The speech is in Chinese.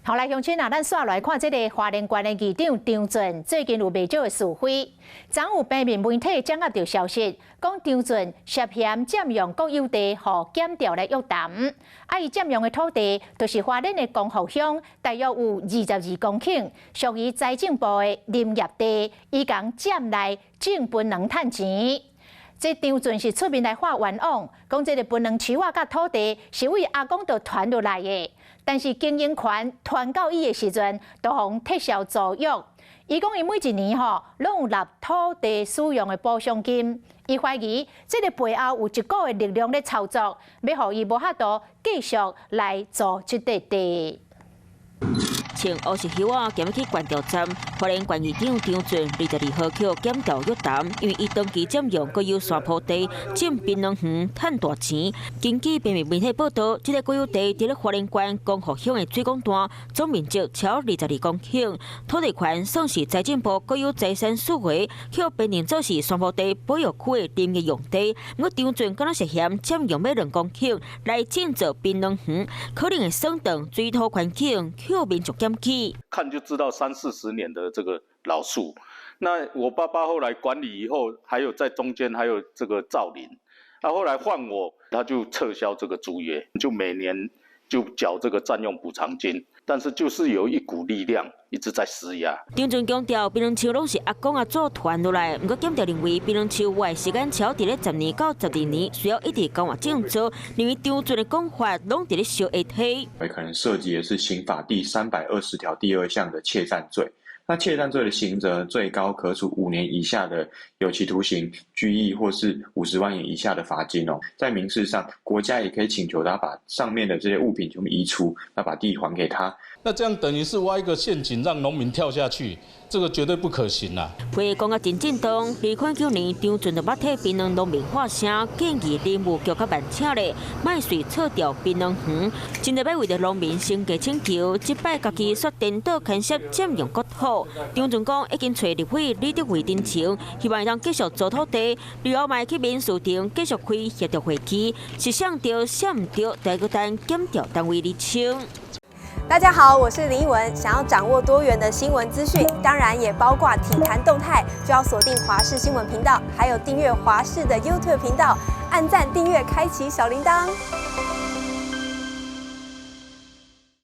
后来乡亲啊，咱刷来看这个花莲县的议长张俊最近有未少的是非。昨有平面媒体掌握到消息，讲张俊涉嫌占用国有地，互检调来约谈。伊占用的土地，就是花莲的光复乡，大约有22公顷，属于财政部的林业地，伊共占来正本能趁钱。这张俊是出面来画冤枉，讲这个本能树仔甲土地是为阿公就传落来的。但是经营权传到伊的时阵，都互撤销租约。伊讲伊每一年拢有纳土地使用的补偿金。伊怀疑这个背后有一股的力量咧操作，要互伊无法度继续来做这块地。穿乌色靴仔，今日去关调站，花莲县议长张俊22号去检调约谈，因为伊长期占用国有山坡地，占槟榔园赚大钱。根据平面媒体报道，这个国有地伫咧花莲县光复乡的水港段，总面积超22公顷，土地权算是财政部国有财产属回，却变成做是山坡地保育区的林业用地。不过张俊敢若涉嫌占用2公顷来建造槟榔园，可能会损动水土环境，却民众检举。看就知道30-40年的这个老树，那我爸爸后来管理以后，还有在中间还有这个造林，后来换我，他就撤销这个租约，就每年就缴这个占用补偿金，但是就是有一股力量一直在施压。张俊强调，槟榔树拢是阿公阿祖传落来，不过检调认为槟榔树外时间超伫咧10年到12年，需要一直交换证照。认为张俊的讲法拢伫咧烧下体。可能涉及的是刑法第320条第2项的窃占罪。那窃占罪的刑责最高可处5年以下的有期徒刑、拘役或是50万元以下的罚金哦。在民事上，国家也可以请求他把上面的这些物品全部移除，那把地还给他。那这样等于是挖一个陷阱让农民跳下去，这个绝对不可行啦。会讲啊真震动，2009年张俊就捌替槟榔农民发声，建议林务局甲万请咧，卖随撤掉槟榔园，真台要为着农民升级请求，即摆家己说颠倒牵涉占用国土。张俊讲已经找立委李德惠申请，希望让继续租土地，随后卖去民事庭继续开协调会期，是想对想唔对，再个等检调单位厘清。大家好，我是林依文。想要掌握多元的新闻资讯，当然也包括体坛动态，就要锁定华视新闻频道，还有订阅华视的 YouTube 频道，按赞、订阅、开启小铃铛。